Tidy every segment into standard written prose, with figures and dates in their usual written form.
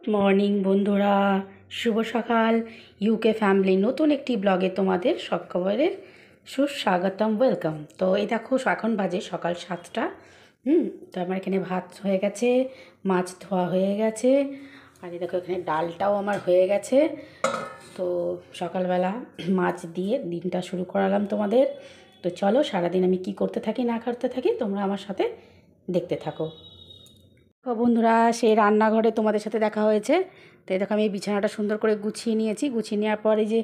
Morning বন্ধুরা, শুভ সকাল। UK family নতুন একটি ব্লগে তোমাদের সকলের সুস্বাগতম, ওয়েলকাম। তো এই দেখো এখন বাজে সকাল 7টা। তো আমার এখানে ভাত হয়ে গেছে, মাছ ধোয়া হয়ে গেছে, আর এই দেখো এখানে ডালটাও আমার হয়ে গেছে। তো সকালবেলা মাছ দিয়ে দিনটা শুরু করালাম তোমাদের। তো চলো সারাদিন আমি কি করতে থাকি না করতে থাকি তোমরা আমার সাথে দেখতে থাকো। বন্ধুরা, সেই রান্নাঘরে তোমাদের সাথে দেখা হয়েছে। তো দেখো আমি এই বিছানাটা সুন্দর করে গুছিয়ে নিয়েছি। গুছিয়ে নেওয়ার পরে যে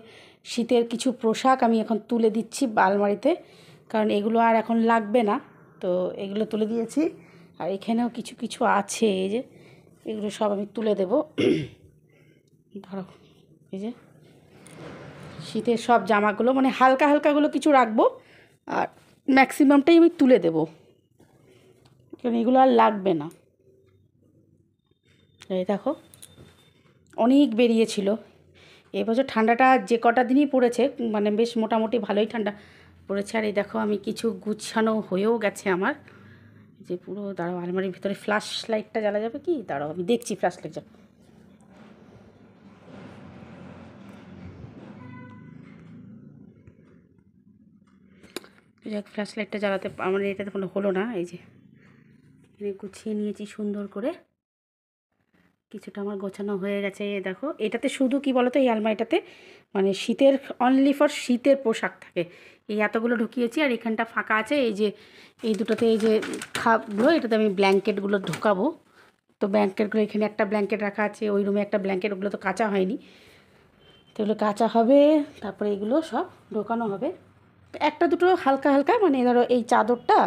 শীতের কিছু পোশাক আমি এখন তুলে দিচ্ছি আলমারিতে, কারণ এগুলো আর এখন লাগবে না। তো এগুলো তুলে দিয়েছি, আর এখানেও কিছু কিছু আছে, এই যে এগুলো সব আমি তুলে দেব। ধরো এই যে শীতের সব জামাগুলো, মানে হালকা হালকাগুলো কিছু রাখবো, আর ম্যাক্সিমামটাই আমি তুলে দেব, কারণ এগুলো আর লাগবে না। এই দেখো অনেক বেরিয়েছিল এবছর। ঠান্ডাটা যে কটা দিনই পড়েছে, মানে বেশ মোটামুটি ভালোই ঠান্ডা পড়েছে। আর এই দেখো আমি কিছু গুছানো হয়েও গেছে আমার, যে পুরো দাঁড়াও আলমারির ভিতরে ফ্ল্যাশ লাইটটা জ্বালা যাবে কি, দাঁড়াও আমি দেখছি ফ্ল্যাশ লাইট জ্বালা। যাক, ফ্ল্যাশ লাইটটা জ্বালাতে আমার এটা তো কোনো হলো না। এই যে গুছিয়ে নিয়েছি সুন্দর করে, কিছুটা আমার গোছানো হয়ে গেছে। দেখো এটাতে শুধু কি বলো তো, এই আলমারিটাতে মানে শীতের, অনলি ফর শীতের পোশাক থাকে। এই এতগুলো ঢুকিয়েছি, আর এখানটা ফাঁকা আছে। এই যে এই দুটোতে এই যে খাপগুলো, এটাতে আমি ব্ল্যাঙ্কেটগুলো ঢোকাবো। তো ব্ল্যাঙ্কেটগুলো এখানে একটা ব্ল্যাঙ্কেট রাখা আছে, ওই রুমে একটা ব্ল্যাঙ্কেট, ওগুলো তো কাচা হয়নি, তো এগুলো কাচা হবে। তারপরে এগুলো সব ঢোকানো হবে। একটা দুটো হালকা হালকা, মানে ধরো এই চাদরটা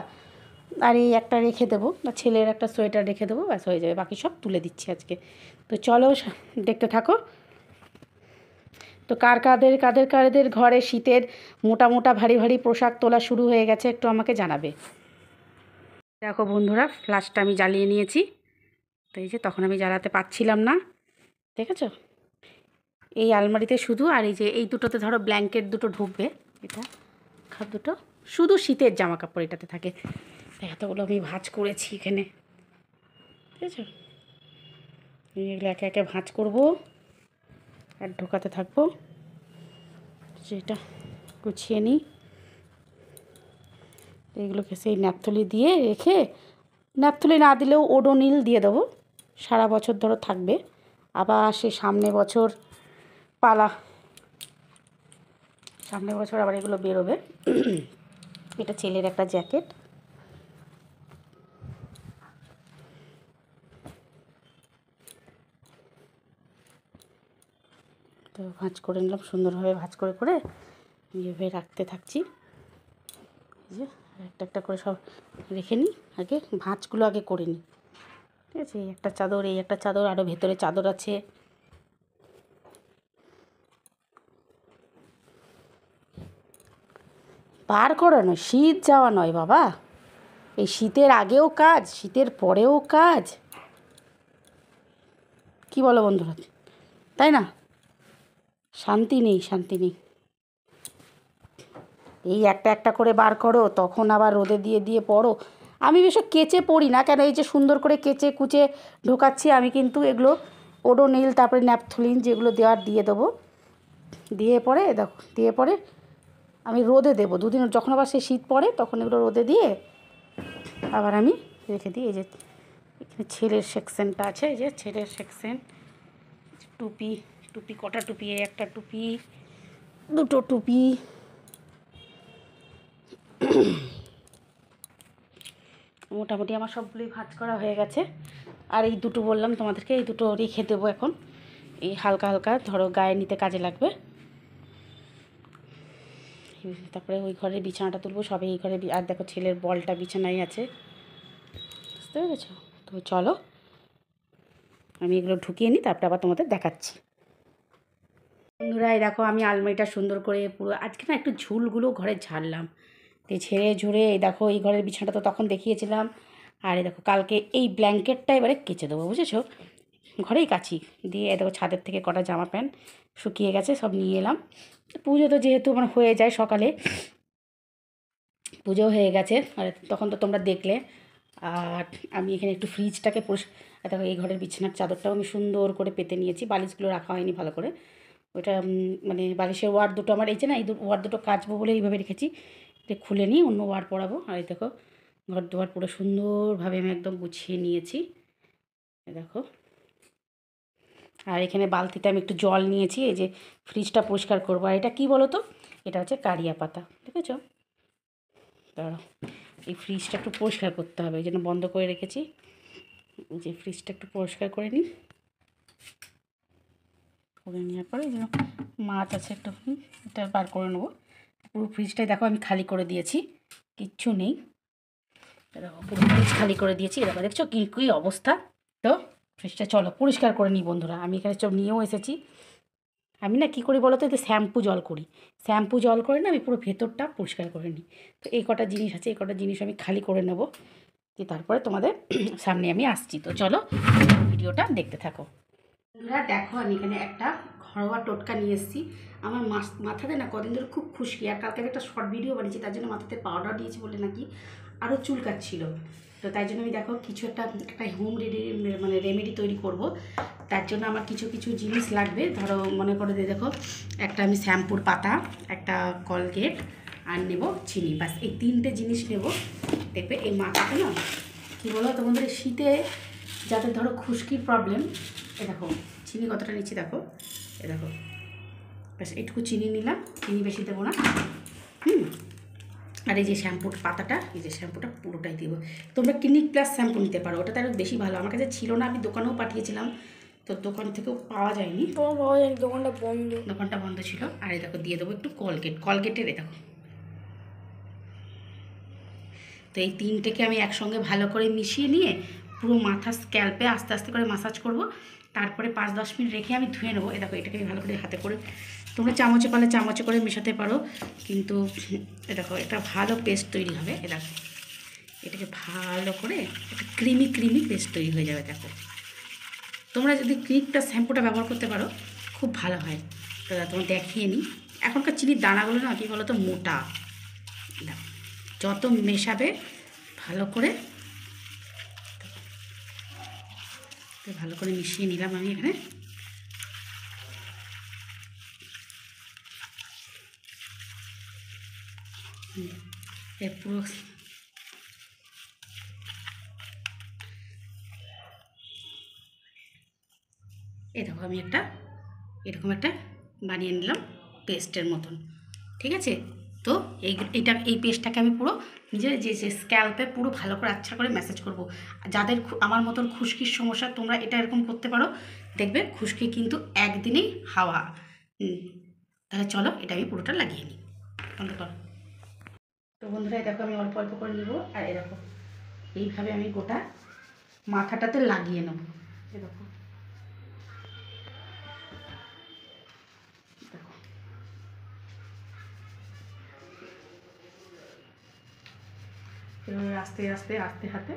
আর এই একটা রেখে দেবো, বা ছেলের একটা সোয়েটার রেখে দেবো, ব্যাস হয়ে যাবে। বাকি সব তুলে দিচ্ছি আজকে। তো চলো দেখতে থাকো। তো কাদের ঘরে শীতের মোটা মোটা ভারী ভারী পোশাক তোলা শুরু হয়ে গেছে, একটু আমাকে জানাবে। দেখো বন্ধুরা, ফ্ল্যাশটা আমি জ্বালিয়ে নিয়েছি। তো এই যে তখন আমি জ্বালাতে পারছিলাম না, দেখেছো? এই আলমারিতে শুধু, আর এই যে এই দুটোতে ধরো ব্ল্যাঙ্কেট দুটো ঢুকবে, এটা খাপ দুটো, শুধু শীতের জামা কাপড় এটাতে থাকে। এতগুলো আমি ভাঁজ করেছি এখানে, ঠিক আছে? এগুলো একে একে ভাঁজ করবো আর ঢোকাতে থাকবো। সেটা গুছিয়ে নিই। এইগুলোকে সেই ন্যাপথলি দিয়ে রেখে, ন্যাপথলি না দিলেও ওডোনিল দিয়ে দেবো, সারা বছর ধরো থাকবে। আবার সে সামনের বছর পালা, সামনের বছর আবার এগুলো বেরোবে। এটা ছেলের একটা জ্যাকেট। তো ভাঁজ করে নিলাম সুন্দরভাবে, ভাঁজ করে করে এইভাবে রাখতে থাকছি। এই যে একটা একটা করে সব রেখে নিই, আগে ভাঁজগুলো আগে করে নিই, ঠিক আছে? এই একটা চাদর, এই একটা চাদর, আরও ভেতরে চাদর আছে। পার করা নয়, শীত যাওয়া নয় বাবা। এই শীতের আগেও কাজ, শীতের পরেও কাজ, কি বলো বন্ধুরা, তাই না? শান্তি নেই, শান্তি নেই। এই একটা একটা করে বার করো, তখন আবার রোদে দিয়ে দিয়ে পড়ো। আমি বেশি কেচে পড়ি না, কেন এই যে সুন্দর করে কেচে কুচে ঢোকাচ্ছি আমি, কিন্তু এগুলো ওডোনিল তারপরে ন্যাপথলিন যেগুলো দেওয়ার দিয়ে দেবো। দিয়ে পরে দেখো, দিয়ে পরে আমি রোদে দেবো দুদিন, যখন আবার সেই শীত পড়ে তখন এগুলো রোদে দিয়ে আবার আমি রেখে দিই। এই যে এখানে ছেলের সেকশনটা আছে, এই যে ছেলের সেকশন, টুপি, টুপি কটা টুপি, একটা টুপি, দুটো টুপি। মোটামুটি আমার সবগুলোই ভাঁজ করা হয়ে গেছে। আর এই দুটো বললাম তোমাদেরকে, এই দুটো রেখে দেবো এখন, এই হালকা হালকা ধরো গায়ে নিতে কাজে লাগবে। তারপরে ওই ঘরের বিছানাটা তুলবো, সবে এই ঘরে। আর দেখো ছেলের বলটা বিছানায় আছে, বুঝতে পেরেছো? তো চলো আমি এগুলো ঢুকিয়ে নিই, তারপরে আবার তোমাদের দেখাচ্ছি। বন্ধুরা, এই দেখো আমি আলমারিটা সুন্দর করে পুরো আজকে না একটু ঝুলগুলো ঘরে ঝাড়লাম, তো ঝেড়ে ঝুড়ে এই দেখো এই ঘরের বিছানাটা তো তখন দেখিয়েছিলাম। আর এই দেখো কালকে এই ব্ল্যাঙ্কেটটা এবারে কেচে দেবো, বুঝেছো? ঘরেই কাছি দিয়ে এই দেখো ছাদের থেকে কটা জামা প্যান্ট শুকিয়ে গেছে, সব নিয়ে এলাম। পুজো তো যেহেতু মানে হয়ে যায় সকালে, পুজো হয়ে গেছে, আর তখন তো তোমরা দেখলে। আর আমি এখানে একটু ফ্রিজটাকে দেখো এই ঘরের বিছানার চাদরটাও আমি সুন্দর করে পেতে নিয়েছি, বালিশগুলো রাখা হয়নি ভালো করে। ওইটা মানে বালিশের ওয়ার দুটো আমার এই যে না, এই ওয়ার দুটো কাচবো বলে এইভাবে রেখেছি, এটা খুলে নিয়ে অন্য ওয়ার পরাবো। আর এই দেখো ঘর দুয়ার পুরো সুন্দরভাবে আমি একদম গুছিয়ে নিয়েছি, দেখো। আর এখানে বালতিতে আমি একটু জল নিয়েছি, এই যে ফ্রিজটা পরিষ্কার করবো। আর এটা কী বলো তো, এটা হচ্ছে কারিয়া পাতা, দেখেছো? দাঁড়াও, এই ফ্রিজটা একটু পরিষ্কার করতে হবে, এই জন্য বন্ধ করে রেখেছি। যে ফ্রিজটা একটু পরিষ্কার করে নিই, করে নেওয়ার পরে যেন মাছ আছে একটু এটা বার করে নেবো। পুরো ফ্রিজটাই দেখো আমি খালি করে দিয়েছি, কিচ্ছু নেই। দেখো পুরো ফ্রিজ খালি করে দিয়েছি, এরকম দেখছো কী কী অবস্থা। তো ফ্রিজটা চলো পরিষ্কার করে নিই বন্ধুরা। আমি এখানে সব নিয়েও এসেছি। আমি না কী করি বলো তো, এতে শ্যাম্পু জল করি, শ্যাম্পু জল করে না আমি পুরো ভেতরটা পরিষ্কার করে নিই। তো এই কটা জিনিস আছে, এই কটা জিনিস আমি খালি করে নেব, দিয়ে তারপরে তোমাদের সামনে আমি আসছি। তো চলো ভিডিওটা দেখতে থাকো। বন্ধুরা দেখো আমি এখানে একটা ঘরোয়া টোটকা নিয়ে এসেছি। আমার মাথাতে না কদিন ধরে খুব খুশকি, আর কালকে একটা শর্ট ভিডিও বানিয়েছি, তার জন্য মাথাতে পাউডার দিয়েছি বলে নাকি আরও চুলকাচ্ছিল। তো তাই জন্য আমি দেখো কিছু একটা হোম রেমেডি তৈরি করব। তার জন্য আমার কিছু কিছু জিনিস লাগবে। ধরো মনে করে দিয়ে দেখো, একটা আমি শ্যাম্পুর পাতা, একটা কলগেট, আর নেব চিনি, বাস এই তিনটে জিনিস নেব। দেখবে এই মাথাটা না কী বলো তোমাদের শীতে যাদের ধরো খুশকির প্রবলেম, এ দেখো চিনি কতটা নিচ্ছি দেখো, এ দেখো ব্যাস এইটুকু চিনি নিলাম, চিনি বেশি দেবো না। আর এই যে শ্যাম্পুর পাতাটা, এই যে শ্যাম্পুটা পুরোটাই দেবো। তোমরা ক্লিনিক প্লাস শ্যাম্পু নিতে পারো, ওটা তার বেশি ভালো। আমার কাছে ছিল না, আমি দোকানেও পাঠিয়েছিলাম, তো দোকান থেকেও পাওয়া যায়নি, দোকানটা বন্ধ ছিল। আর এই দেখো দিয়ে দেবো একটু কলগেটের, এ দেখো। তো এই তিনটেকে আমি একসঙ্গে ভালো করে মিশিয়ে নিয়ে পুরো মাথা স্ক্যাল্পে আস্তে আস্তে করে মাসাজ করব। তারপরে 5-10 মিনিট রেখে আমি ধুয়ে নেবো। এ দেখো এটাকে আমি ভালো করে হাতে করে, তোমরা চামচে পারলে চামচে করে মেশাতে পারো, কিন্তু এ দেখো একটা ভালো পেস্ট তৈরি হবে। এ দেখো এটাকে ভালো করে একটা ক্রিমি পেস্ট তৈরি হয়ে যাবে। দেখো তোমরা যদি ক্লিকটা শ্যাম্পুটা ব্যবহার করতে পারো খুব ভালো হয়। তো তোমার দেখিয়ে নিই। এখনকার চিনির দানাগুলো না কী বলো তো মোটা, দেখো যত মেশাবে ভালো করে, ভালো করে মিশিয়ে নিলাম আমি এখানে। এর পুরো এই দেখো আমি একটা এরকম একটা বানিয়ে নিলাম পেস্টের মতন, ঠিক আছে। তো এই পেস্টটাকে আমি পুরো নিজের যে স্ক্যাল্পে পুরো ভালো করে আচ্ছা করে ম্যাসাজ করব। যাদের আমার মতন খুশকির সমস্যা, তোমরা এটা এরকম করতে পারো, দেখবে খুশকি কিন্তু একদিনেই হাওয়া। তাহলে চলো এটা আমি পুরোটা লাগিয়ে নিই, বন্ধ করো। তো বন্ধুরা দেখো আমি অল্প অল্প করে নেবো, আর এরকম এইভাবে আমি গোটা মাথাটাতে লাগিয়ে নেবো। দেখো এভাবে আস্তে আস্তে হাতে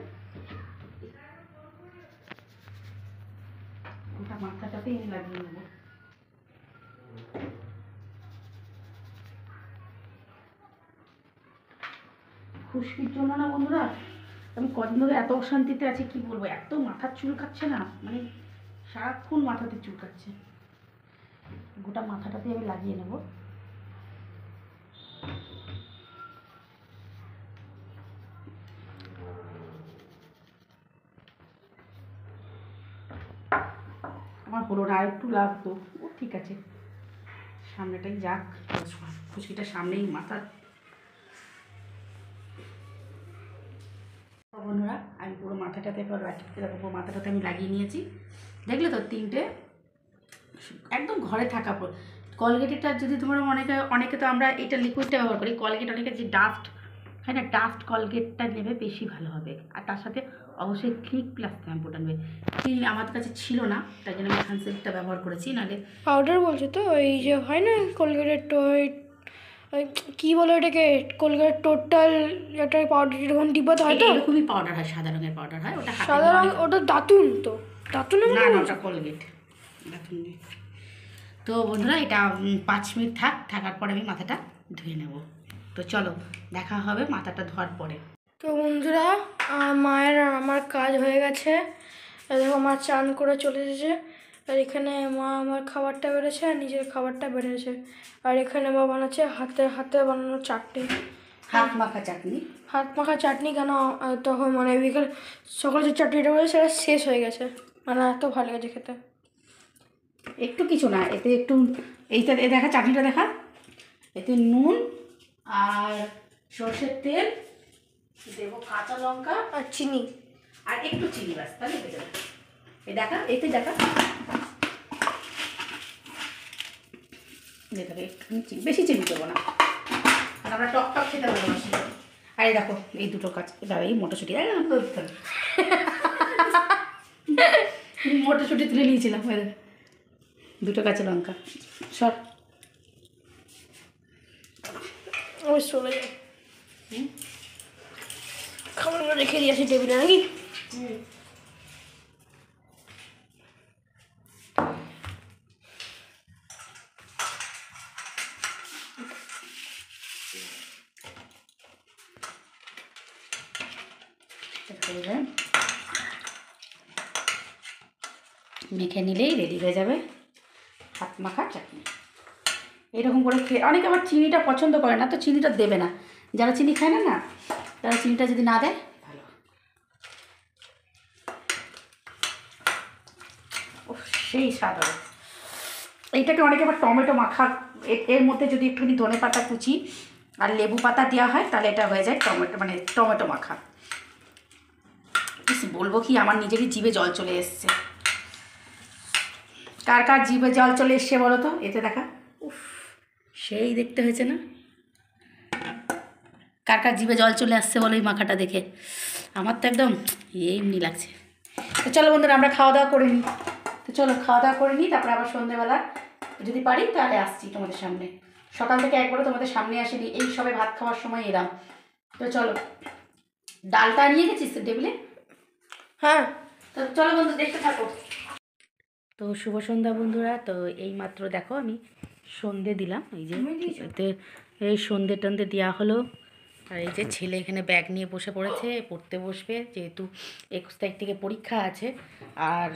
গোটা মাথাটাতেই আমি লাগিয়ে নেবো। খুশকির জন্য না বন্ধুরা আমি কদিন ধরে এত অশান্তিতে আছি, কি বলবো, এত মাথার চুল কাচ্ছে না, মানে সারাক্ষণ মাথাতে চুল কাচ্ছে। গোটা মাথাটাতে আমি লাগিয়ে নেব। আমার হলো না, আর একটু লাগতো, ও ঠিক আছে, সামনেটাই যাক, খুশকিটা সামনেই মাথা। বন্ধুরা আমি পুরো মাথাটাতে পুরো মাথাটাতে আমি লাগিয়ে নিয়েছি। দেখলে তো তিনটে একদম ঘরে থাকা কলগেটটা যদি তোমার অনেকে তো আমরা এটা লিকুইডটা ব্যবহার করি, কলগেট অনেকে যে ডাস্ট হয় না, ডাস্ট কলগেটটা নেবে বেশি ভালো হবে। আর তার সাথে অবশ্যই ক্লিক প্লাস শ্যাম্পুটা নেবে। ক্লিক আমার কাছে ছিল না, তাই জন্য আমি সানসিল্কটা ব্যবহার করেছি, নাহলে পাউডার বলছো তো এই যে হয় না কোলগেটের ওই কী বলে ওটাকে, কোলগেট টোটাল একটা পাউডার এরকম ডিব্বা হয় তো, এরকমই পাউডার হয়, সাদা রঙের পাউডার হয়, ওটা সাদা রঙ, ওটা দাতুন তো, দাতুন না না ওটা কোলগেট, দাতুন নেই। তো বন্ধুরা এটা 5 মিনিট থাকার পরে আমি মাথাটা ধুয়ে নেব। তো চলো দেখা হবে মাথাটা ধোয়ার পরে। তো বন্ধুরা মায়ের আর আমার কাজ হয়ে গেছে, আর দেখো মা চান করে চলে এসেছে, আর এখানে মা আমার খাবারটা বেড়েছে আর নিজের খাবারটা বেড়েছে, আর এখানে মা বানাচ্ছে হাতে হাতে বানানো চাটনি, হাত মাখা চাটনি। হাত মাখা চাটনি কেন তখন মানে বিকেল সকালে যে চাটনিটা বলে সেটা শেষ হয়ে গেছে, মানে এত ভালো গেছে খেতে। একটু কিছু না, এতে একটু এইটা দেখা, চাটনিটা দেখা, এতে নুন আর সর্ষের তেল দেবো, কাঁচা লঙ্কা আর চিনি, আর একটু চিনি, ব্যাস তাহলে হয়ে যাবে। এই দেখা, এতে দেখা, একটু চিনি, বেশি চিনি দেবো না, আমরা টক টক খেতে ভালোবাসি। আর এই দেখো এই দুটো দাঁড়া, এই মটরশুঁটি মটরশুঁটি তুলে নিয়েছিলাম, দুটো কাঁচা লঙ্কা, সর ওই চলে যায়। খাবারগুলো রেখে দিয়ে আসি টেবিলে নাকি। মেখে নিলেই রেডি হয়ে যাবে হাত মাখা চাটনি। এরকম করে খেয়ে, অনেকে আবার চিনিটা পছন্দ করে না, তো চিনিটা দেবে না, যারা চিনি খায় না না তারা চিনিটা যদি না দেয় ভালো। ও সেই স্বাদ হবে। এইটাকে অনেকে আবার টমেটো মাখা, এর মধ্যে যদি একটুখানি ধনে পাতা কুচি আর লেবু পাতা দেওয়া হয় তাহলে এটা হয়ে যায় টমেটো, মানে টমেটো মাখা। বলবো কি, আমার নিজেরই জিভে জল চলে এসছে। কার কার জিভে জল চলে এসছে বলো তো, এতে দেখা, উফ সেই দেখতে হয়েছে না। কার কার জিভে জল চলে আসছে বলো এই মাখাটা দেখে, আমার তো একদম এমনি লাগছে। তো চলো বন্ধুরা, আমরা খাওয়া দাওয়া করে নিই। তো চলো খাওয়া দাওয়া করে নিই, তারপরে আবার সন্ধ্যেবেলা যদি পারি তাহলে আসছি তোমাদের সামনে। সকাল থেকে একবারও তোমাদের সামনে আসেনি, এই সবে ভাত খাওয়ার সময় এলাম। তো চলো, ডালটা নিয়ে গেছিস তো টেবিলে? হ্যাঁ, তো চলো বন্ধু, দেখতে থাকো। তো শুভ সন্ধ্যা বন্ধুরা। তো এই মাত্র দেখো আমি সন্ধে দিলাম, এই যে এতে এই সন্ধে টন্ধে দেওয়া হলো। আর এই যে ছেলে এখানে ব্যাগ নিয়ে বসে পড়েছে, পড়তে বসবে, যেহেতু 21 তারিখ থেকে পরীক্ষা আছে। আর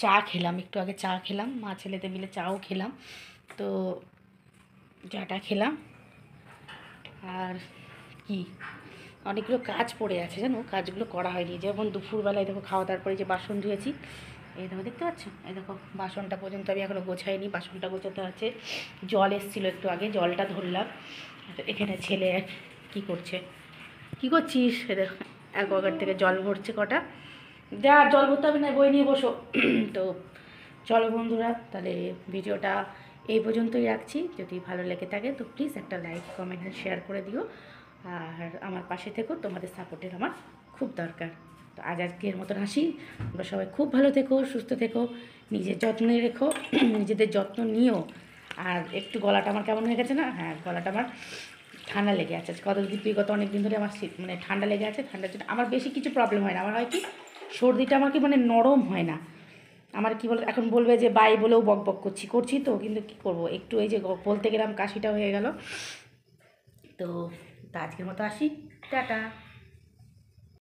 চা খেলাম, একটু আগে চা খেলাম, মা ছেলেতে মিলে চাও খেলাম। তো চাটা খেলাম। আর কি, অনেকগুলো কাজ পড়ে আছে জানো, কাজগুলো করা হয়নি। যেমন দুপুরবেলায় দেখো খাওয়া দাওয়ার পরে যে বাসন ধুয়েছি, এই দেখো দেখতে পাচ্ছ, এই দেখো বাসনটা পর্যন্ত আমি এখনও গোছাইনি, বাসনটা গোছাতে আছে। জল এসেছিলো একটু আগে, জলটা ধরলাম। এখানে ছেলে কি করছে, কি করছিস, এদের অ্যাকোয়াগার্ড থেকে জল ভরছে কটা, যা জল ভরতে হবে না, বই নিয়ে বসো। তো চলো বন্ধুরা, তাহলে ভিডিওটা এই পর্যন্তই রাখছি। যদি ভালো লেগে থাকে তো প্লিজ একটা লাইক কমেন্ট আর শেয়ার করে দিও। আর আমার পাশে থেকো, তোমাদের সাপোর্টের আমার খুব দরকার। তো আজকের মতন আসি, তোমরা সবাই খুব ভালো থেকো, সুস্থ থেকো, নিজের যত্নে রেখো, নিজেদের যত্ন নিও। আর একটু গলাটা আমার কেমন হয়ে গেছে না, হ্যাঁ গলাটা আমার ঠান্ডা লেগে আছে গত অনেক দিন ধরে আমার মানে ঠান্ডা লেগে আছে। ঠান্ডার জন্য আমার বেশি কিছু প্রবলেম হয় না, আমার হয় কি সর্দিটা আমার কি মানে নরম হয় না। আমার কি বল, এখন বলবে যে বাই বলেও বক বক করছি তো, কিন্তু কী করবো, একটু এই যে বলতে গেলাম কাশিটা হয়ে গেল। তো আজকের মতো আসি, টাটা।